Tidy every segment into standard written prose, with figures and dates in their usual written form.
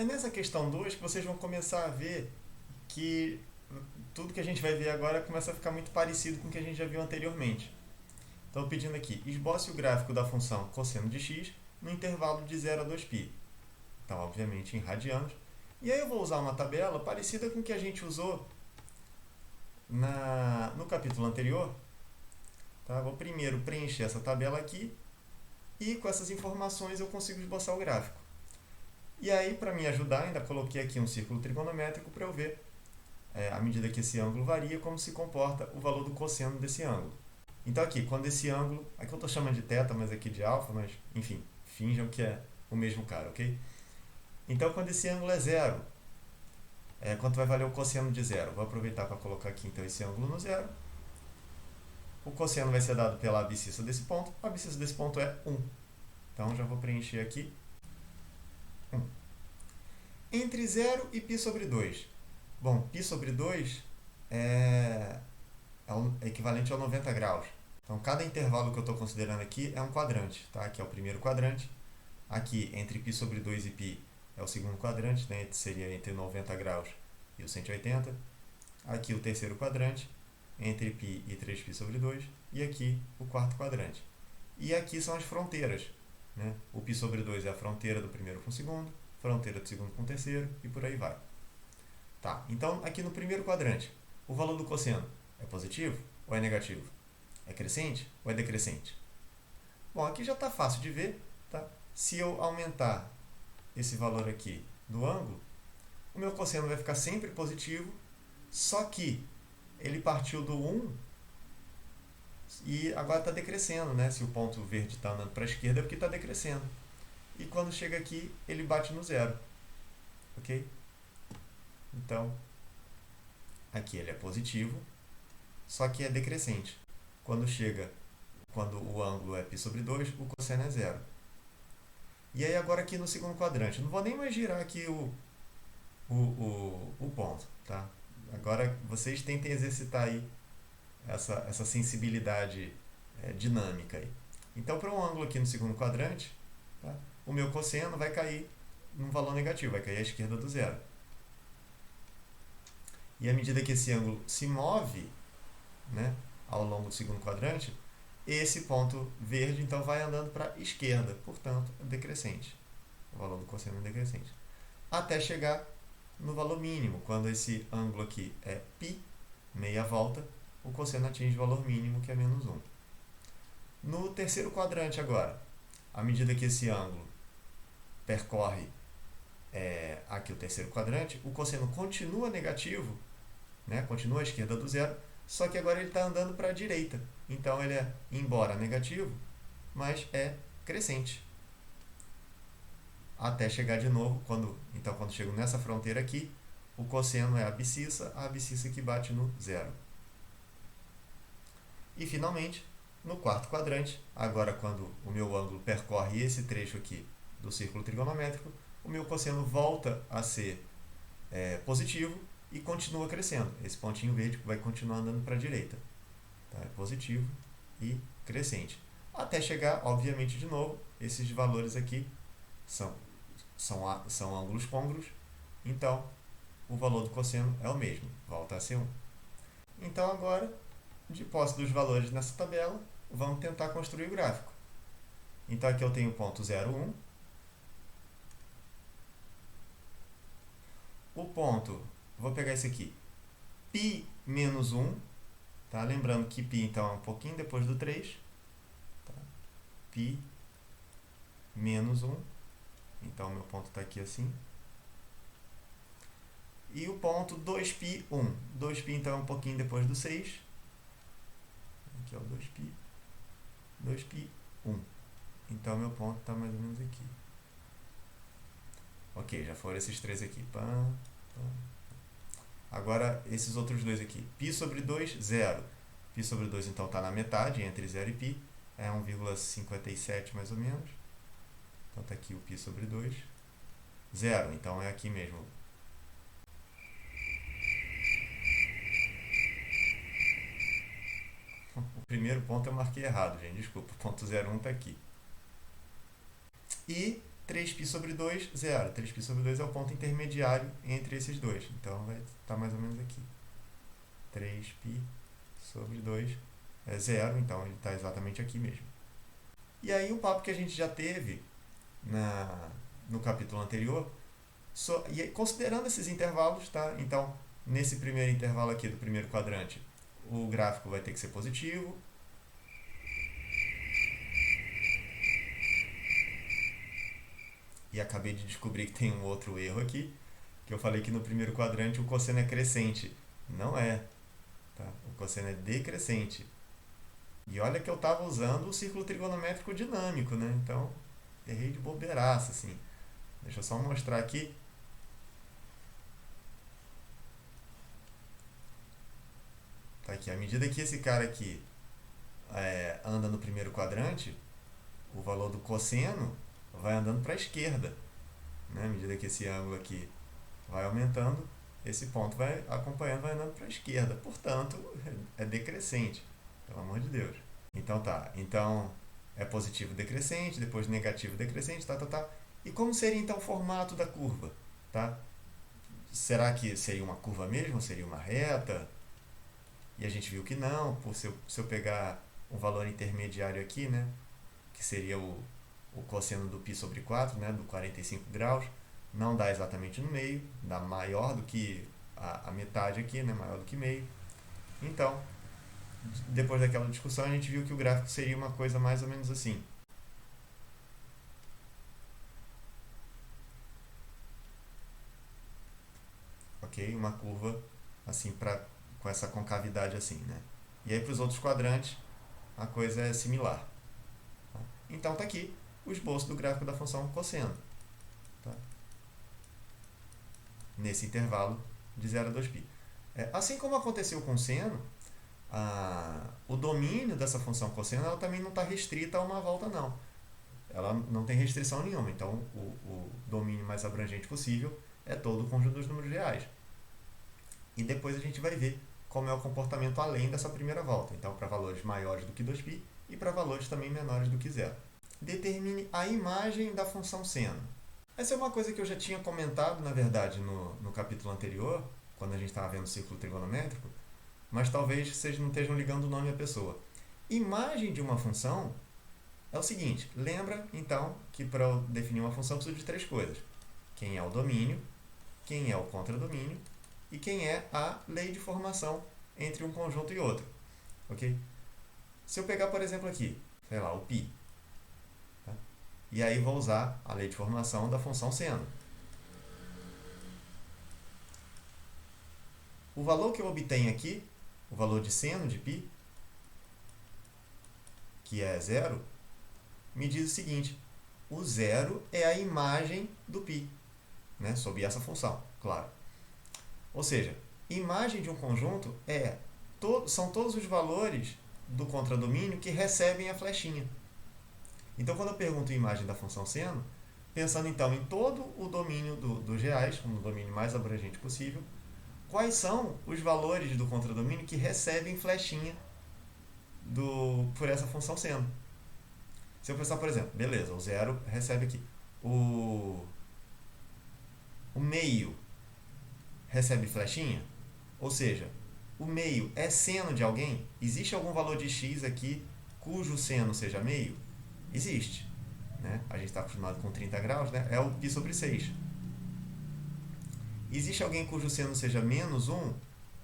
nessa questão 2 que vocês vão começar a ver que tudo que a gente vai ver agora começa a ficar muito parecido com o que a gente já viu anteriormente. Então, pedindo aqui, esboce o gráfico da função cosseno de x no intervalo de 0 a 2π. Então, obviamente, em radianos. E aí eu vou usar uma tabela parecida com o que a gente usou no capítulo anterior. Tá? Vou primeiro preencher essa tabela aqui e com essas informações eu consigo esboçar o gráfico. E aí, para me ajudar, ainda coloquei aqui um círculo trigonométrico para eu ver, à medida que esse ângulo varia, como se comporta o valor do cosseno desse ângulo. Então aqui, quando esse ângulo, aqui eu estou chamando de θ, mas aqui de alfa, mas enfim, finjam que é o mesmo cara, ok? Então quando esse ângulo é zero, quanto vai valer o cosseno de zero? Vou aproveitar para colocar aqui então esse ângulo no zero. O cosseno vai ser dado pela abscissa desse ponto, a abscissa desse ponto é 1. Então já vou preencher aqui 1. Entre 0 e π sobre 2. Bom, π sobre 2 é equivalente a 90 graus. Então, cada intervalo que eu estou considerando aqui é um quadrante. Tá? Aqui é o primeiro quadrante. Aqui, entre π sobre 2 e π, é o segundo quadrante, né? Seria entre 90 graus e o 180. Aqui, o terceiro quadrante, entre π e 3π sobre 2. E aqui, o quarto quadrante. E aqui são as fronteiras. Né? O π sobre 2 é a fronteira do primeiro com o segundo, fronteira do segundo com o terceiro, e por aí vai. Tá, então, aqui no primeiro quadrante, o valor do cosseno é positivo ou é negativo? É crescente ou é decrescente? Bom, aqui já está fácil de ver. Tá? Se eu aumentar esse valor aqui do ângulo, o meu cosseno vai ficar sempre positivo, só que ele partiu do 1 e agora está decrescendo. Né? Se o ponto verde está andando para a esquerda, é porque está decrescendo. E quando chega aqui, ele bate no zero. Ok? Então, aqui ele é positivo, só que é decrescente. Quando o ângulo é π sobre 2, o cosseno é zero. E aí agora aqui no segundo quadrante, não vou nem mais girar aqui o ponto. Tá? Agora vocês tentem exercitar aí essa sensibilidade dinâmica. Aí. Então, para um ângulo aqui no segundo quadrante, tá? O meu cosseno vai cair num valor negativo, vai cair à esquerda do zero. E à medida que esse ângulo se move, né, ao longo do segundo quadrante, esse ponto verde então vai andando para a esquerda, portanto, é decrescente. O valor do cosseno é decrescente. Até chegar no valor mínimo, quando esse ângulo aqui é π, meia volta, o cosseno atinge o valor mínimo, que é menos 1. No terceiro quadrante agora, à medida que esse ângulo percorre aqui o terceiro quadrante, o cosseno continua negativo, né? Continua à esquerda do zero, só que agora ele está andando para a direita. Então ele é, embora negativo, mas é crescente. Até chegar de novo, quando chego nessa fronteira aqui, o cosseno é a abscissa que bate no zero. E finalmente, no quarto quadrante, agora quando o meu ângulo percorre esse trecho aqui do círculo trigonométrico, o meu cosseno volta a ser positivo e continua crescendo. Esse pontinho verde vai continuar andando para a direita. Tá? É positivo e crescente. Até chegar, obviamente, de novo, esses valores aqui são ângulos côngruos, então o valor do cosseno é o mesmo, volta a ser 1. Então agora, de posse dos valores nessa tabela, vamos tentar construir o gráfico. Então aqui eu tenho o ponto 0, 1. O ponto, vou pegar esse aqui, π menos 1, tá? Lembrando que π então é um pouquinho depois do 3, tá? π menos 1, então meu ponto está aqui assim. E o ponto 2π, 1. 2π então é um pouquinho depois do 6, aqui é o 2π, 2π, 1. Então meu ponto está mais ou menos aqui. Ok, já foram esses três aqui. Agora, esses outros dois aqui. π sobre 2, 0. π sobre 2, então, está na metade, entre 0 e π. É 1,57 mais ou menos. Então, está aqui o π sobre 2. 0, então é aqui mesmo. O primeiro ponto eu marquei errado, gente. Desculpa, o ponto 0,1 está aqui. E 3π sobre 2, 0. 3π sobre 2 é o ponto intermediário entre esses dois. Então vai estar mais ou menos aqui. 3π sobre 2 é 0, então ele está exatamente aqui mesmo. E aí o papo que a gente já teve no capítulo anterior, e considerando esses intervalos, tá? Então, nesse primeiro intervalo aqui do primeiro quadrante, o gráfico vai ter que ser positivo. E acabei de descobrir que tem um outro erro aqui, que eu falei que no primeiro quadrante o cosseno é crescente. Não é. Tá? O cosseno é decrescente. E olha que eu estava usando o círculo trigonométrico dinâmico, né? Então, errei de bobeiraça, assim. Deixa eu só mostrar aqui. Tá aqui. À medida que esse cara aqui anda no primeiro quadrante, o valor do cosseno vai andando para a esquerda. Né? À medida que esse ângulo aqui vai aumentando, esse ponto vai acompanhando, vai andando para a esquerda. Portanto, é decrescente. Pelo amor de Deus. Então tá. Então é positivo decrescente, depois negativo decrescente, tá. E como seria então o formato da curva? Tá? Será que seria uma curva mesmo? Seria uma reta? E a gente viu que não. Se eu pegar um valor intermediário aqui, né? Que seria o cosseno do π sobre 4, né? Do 45 graus. Não dá exatamente no meio. Dá maior do que a metade aqui, né? Maior do que meio. Então, depois daquela discussão, a gente viu que o gráfico seria uma coisa mais ou menos assim. Ok? Uma curva assim, com essa concavidade assim, né? E aí para os outros quadrantes, a coisa é similar. Tá? Então está aqui o esboço do gráfico da função cosseno. Tá? Nesse intervalo de 0 a 2π. Assim como aconteceu com o seno, o domínio dessa função cosseno ela também não está restrita a uma volta, não. Ela não tem restrição nenhuma. Então, o domínio mais abrangente possível é todo o conjunto dos números reais. E depois a gente vai ver como é o comportamento além dessa primeira volta. Então, para valores maiores do que 2π e para valores também menores do que 0. Determine a imagem da função seno. Essa é uma coisa que eu já tinha comentado, na verdade, no capítulo anterior, quando a gente estava vendo o círculo trigonométrico, mas talvez vocês não estejam ligando o nome à pessoa. Imagem de uma função é o seguinte, lembra, então, que para eu definir uma função eu preciso de 3 coisas. Quem é o domínio, quem é o contradomínio e quem é a lei de formação entre um conjunto e outro. Ok? Se eu pegar, por exemplo, aqui, sei lá, o π, tá? E aí vou usar a lei de formação da função seno. O valor que eu obtenho aqui, o valor de seno de π, que é 0, me diz o seguinte, o 0 é a imagem do π, né, sob essa função, claro. Ou seja, imagem de um conjunto são todos os valores do contradomínio que recebem a flechinha. Então, quando eu pergunto a imagem da função seno, pensando então em todo o domínio dos reais, como o domínio mais abrangente possível, quais são os valores do contradomínio que recebem flechinha por essa função seno? Se eu pensar, por exemplo, beleza, o 0 recebe aqui. O meio recebe flechinha? Ou seja, o meio é seno de alguém? Existe algum valor de x aqui cujo seno seja meio? Existe. Né? A gente está acostumado com 30 graus, né? É o π sobre 6. Existe alguém cujo seno seja menos 1?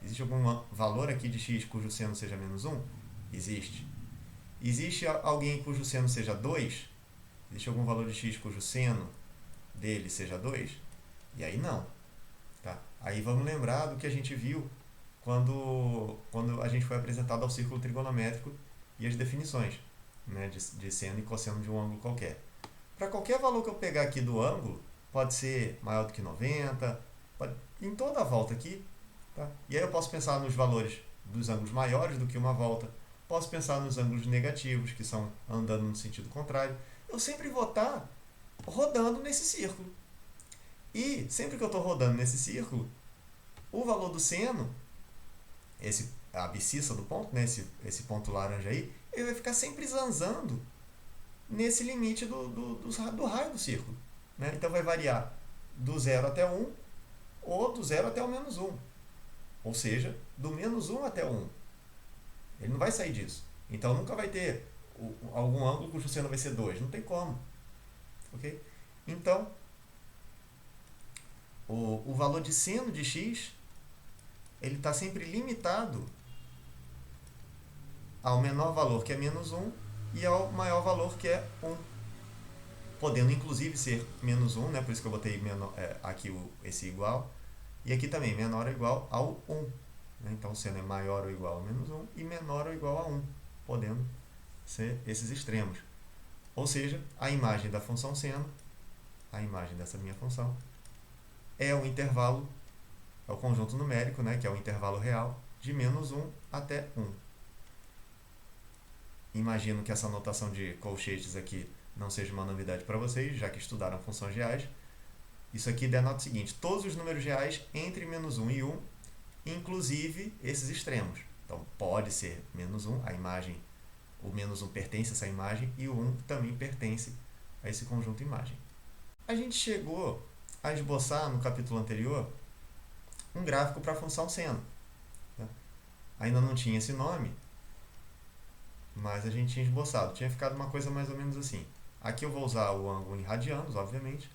Existe algum valor aqui de x cujo seno seja menos 1? Existe. Existe alguém cujo seno seja 2? Existe algum valor de x cujo seno dele seja 2? E aí não. Tá? Aí vamos lembrar do que a gente viu quando a gente foi apresentado ao círculo trigonométrico e as definições, né, de seno e cosseno de um ângulo qualquer. Para qualquer valor que eu pegar aqui do ângulo, pode ser maior do que 90, em toda a volta aqui. Tá? E aí eu posso pensar nos valores dos ângulos maiores do que uma volta. Posso pensar nos ângulos negativos, que são andando no sentido contrário. Eu sempre vou estar rodando nesse círculo. E sempre que eu estou rodando nesse círculo, o valor do seno, a abscissa do ponto, né, esse ponto laranja aí, ele vai ficar sempre zanzando nesse limite do raio do círculo. né? Então vai variar do 0 até 1 ou do 0 até o menos 1. Ou seja, do menos 1 até o 1. Ele não vai sair disso. Então nunca vai ter algum ângulo cujo seno vai ser 2. Não tem como. Ok? Então, o valor de seno de x ele está sempre limitado ao menor valor, que é menos 1, e ao maior valor, que é 1. Podendo inclusive ser menos 1, né? Por isso que eu botei aqui esse igual. E aqui também, menor ou igual ao 1. Né? Então, seno é maior ou igual a menos 1 e menor ou igual a 1, podendo ser esses extremos. Ou seja, a imagem da função seno, a imagem dessa minha função, é o intervalo, é o conjunto numérico, né? Que é o intervalo real, de menos 1 até 1. Imagino que essa notação de colchetes aqui não seja uma novidade para vocês, já que estudaram funções reais. Isso aqui denota o seguinte: todos os números reais entre menos 1 e 1, inclusive esses extremos. Então, pode ser menos 1, a imagem, o menos 1 pertence a essa imagem, e o 1 também pertence a esse conjunto imagem. A gente chegou a esboçar, no capítulo anterior, um gráfico para a função seno. Né? Ainda não tinha esse nome, mas a gente tinha esboçado. Tinha ficado uma coisa mais ou menos assim. Aqui eu vou usar o ângulo em radianos, obviamente.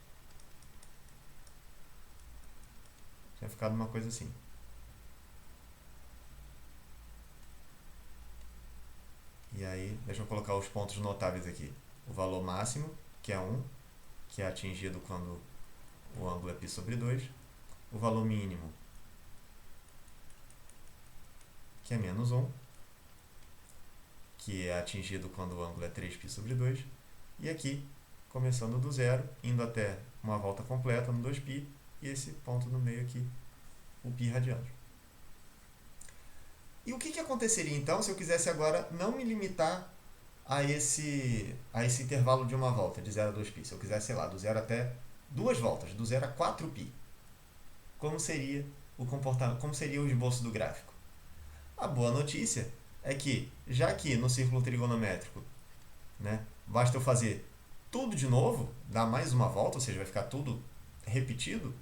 Tinha ficado uma coisa assim. E aí, deixa eu colocar os pontos notáveis aqui. O valor máximo, que é 1, que é atingido quando o ângulo é π sobre 2. O valor mínimo, que é menos 1, que é atingido quando o ângulo é 3π sobre 2. E aqui, começando do zero, indo até uma volta completa no 2π, e esse ponto no meio aqui, o π radianos. E o que aconteceria então se eu quisesse agora não me limitar a esse intervalo de uma volta, de 0 a 2π? Se eu quisesse, sei lá, do zero até duas voltas, do 0 a 4π. Como seria o comportamento, como seria o esboço do gráfico? A boa notícia é que, já que no círculo trigonométrico, né, basta eu fazer tudo de novo, dar mais uma volta, ou seja, vai ficar tudo repetido,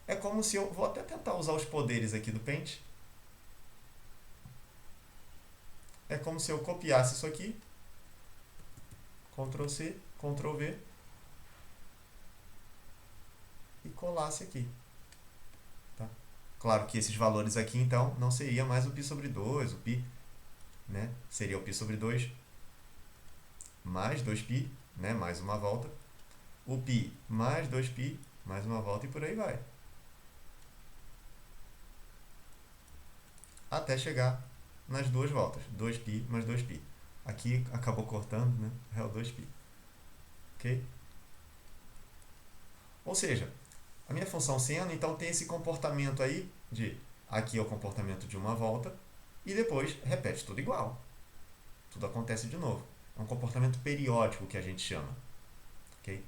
é como se eu... Vou até tentar usar os poderes aqui do Paint. É como se eu copiasse isso aqui, Ctrl C, Ctrl V, e colasse aqui. Tá? Claro que esses valores aqui, então, não seria mais o π sobre 2, o π, né? Seria o π sobre 2 mais 2π, né? Mais uma volta, o π mais 2π, mais uma volta, e por aí vai. Até chegar nas duas voltas, 2π mais 2π. Aqui acabou cortando, né? É o 2π. Ok? Ou seja, a minha função seno, então, tem esse comportamento aí de... Aqui é o comportamento de uma volta, e depois repete tudo igual. Tudo acontece de novo. É um comportamento periódico que a gente chama. Ok?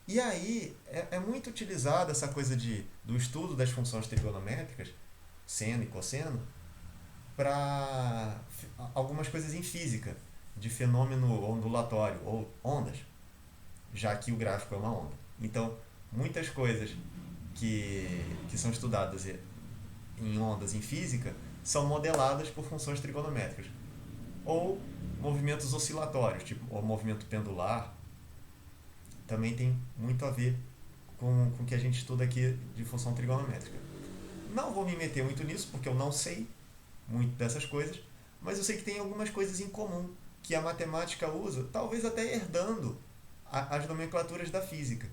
E aí, é muito utilizada essa coisa do estudo das funções trigonométricas, seno e cosseno, para algumas coisas em física, de fenômeno ondulatório, ou ondas, já que o gráfico é uma onda. Então, muitas coisas que são estudadas em ondas em física são modeladas por funções trigonométricas. Ou movimentos oscilatórios, tipo o movimento pendular, também tem muito a ver com o que a gente estuda aqui de função trigonométrica. Não vou me meter muito nisso, porque eu não sei muito dessas coisas, mas eu sei que tem algumas coisas em comum que a matemática usa, talvez até herdando as nomenclaturas da física.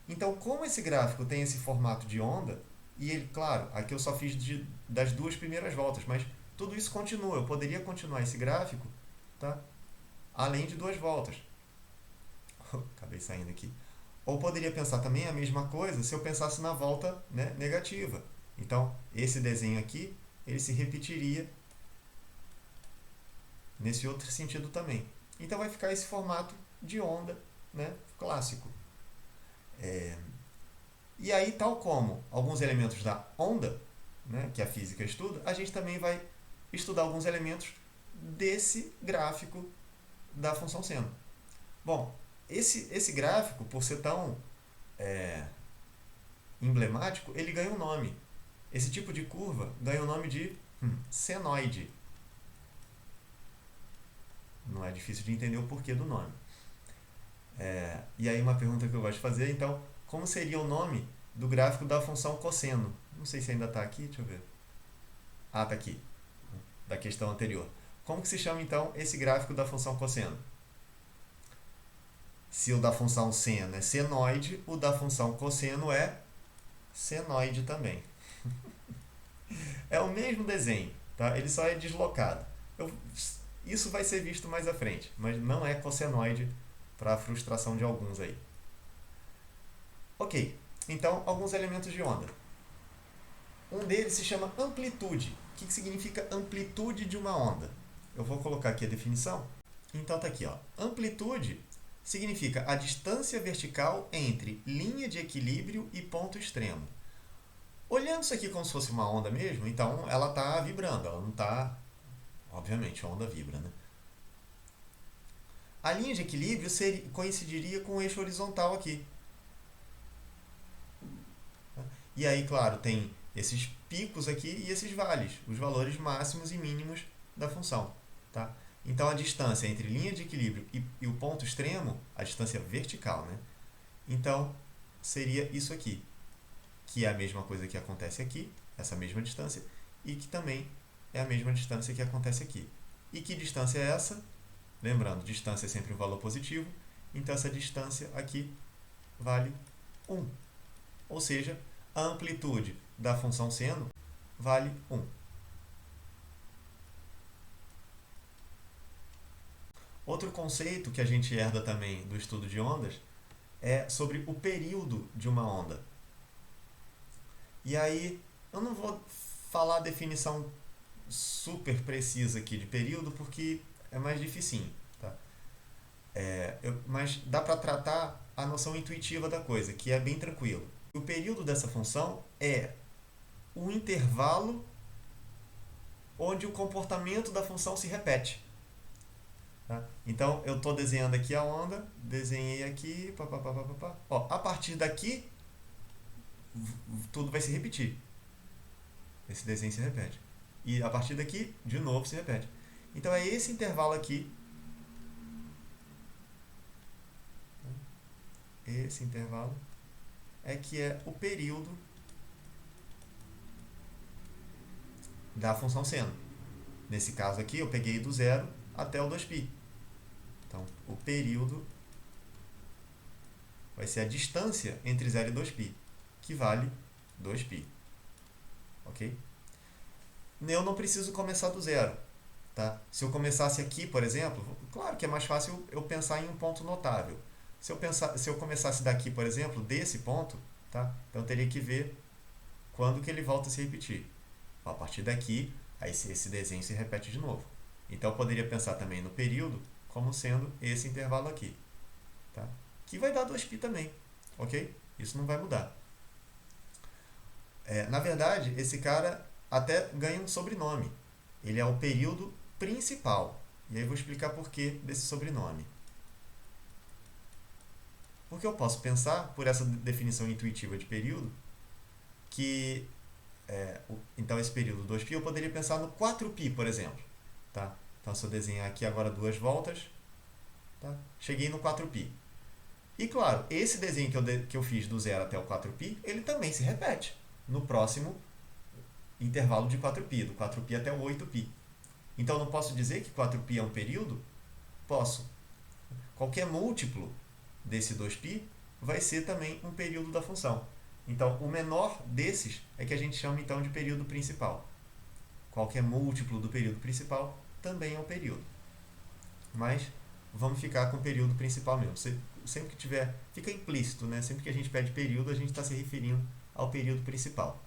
Então, como esse gráfico tem esse formato de onda, e ele, claro, aqui eu só fiz das duas primeiras voltas, mas tudo isso continua. Eu poderia continuar esse gráfico, tá? Além de duas voltas. Acabei saindo aqui. Ou poderia pensar também a mesma coisa se eu pensasse na volta, né, negativa. Então, esse desenho aqui, ele se repetiria nesse outro sentido também. Então, vai ficar esse formato de onda, né, clássico. E aí, tal como alguns elementos da onda, né, que a física estuda, a gente também vai estudar alguns elementos desse gráfico da função seno. Bom, esse gráfico, por ser tão emblemático, ele ganha um nome. Esse tipo de curva ganha o nome de senoide. Não é difícil de entender o porquê do nome. E aí uma pergunta que eu gosto de fazer, então, como seria o nome do gráfico da função cosseno? Não sei se ainda está aqui, deixa eu ver. Ah, está aqui, da questão anterior. Como que se chama então esse gráfico da função cosseno? Se o da função seno é senoide, o da função cosseno é senoide também. É o mesmo desenho, tá? Ele só é deslocado. Isso vai ser visto mais à frente, mas não é cossenoide, para a frustração de alguns aí. Ok, então alguns elementos de onda. Um deles se chama amplitude. O que significa amplitude de uma onda? Eu vou colocar aqui a definição. Então tá aqui, ó. Amplitude significa a distância vertical entre linha de equilíbrio e ponto extremo. Olhando isso aqui como se fosse uma onda mesmo, então ela está vibrando, ela não está... Obviamente, a onda vibra, né? A linha de equilíbrio coincidiria com o eixo horizontal aqui. E aí, claro, tem esses picos aqui e esses vales, os valores máximos e mínimos da função. Tá? Então, a distância entre linha de equilíbrio e o ponto extremo, a distância vertical, né? Então, seria isso aqui, que é a mesma coisa que acontece aqui, essa mesma distância, e que também é a mesma distância que acontece aqui. E que distância é essa? Lembrando, distância é sempre um valor positivo, então essa distância aqui vale 1. Ou seja, a amplitude da função seno vale 1. Outro conceito que a gente herda também do estudo de ondas é sobre o período de uma onda. E aí, eu não vou falar a definição super precisa aqui de período, porque é mais dificinho. Tá? Mas dá para tratar a noção intuitiva da coisa, que é bem tranquilo. O período dessa função é o intervalo onde o comportamento da função se repete. Tá? Então, eu estou desenhando aqui a onda, desenhei aqui, Ó, a partir daqui, tudo vai se repetir. Esse desenho se repete. E a partir daqui, de novo, se repete. Então, é esse intervalo aqui. Esse intervalo é que é o período da função seno. Nesse caso aqui, eu peguei do 0 até o 2π. Então, o período vai ser a distância entre 0 e 2π, que vale 2π. Ok? Eu não preciso começar do zero. Tá? Se eu começasse aqui, por exemplo, claro que é mais fácil eu pensar em um ponto notável. Se eu começasse daqui, por exemplo, desse ponto, tá? Então eu teria que ver quando que ele volta a se repetir. A partir daqui, aí esse desenho se repete de novo. Então eu poderia pensar também no período como sendo esse intervalo aqui. Tá? Que vai dar 2π também. Ok? Isso não vai mudar. Na verdade, esse cara até ganha um sobrenome. Ele é o período principal. E aí eu vou explicar por que desse sobrenome. Porque eu posso pensar, por essa definição intuitiva de período, que então esse período 2π eu poderia pensar no 4π, por exemplo. Tá? Então se eu desenhar aqui agora 2 voltas, tá? Cheguei no 4π. E claro, esse desenho que eu fiz do 0 até o 4π, ele também se repete no próximo intervalo de 4π, do 4π até o 8π. Então eu não posso dizer que 4π é um período? Posso. Qualquer múltiplo desse 2π vai ser também um período da função. Então, o menor desses é que a gente chama então de período principal. Qualquer múltiplo do período principal também é um período. Mas vamos ficar com o período principal mesmo. Sempre que tiver, fica implícito, né? Sempre que a gente pede período, a gente está se referindo ao período principal.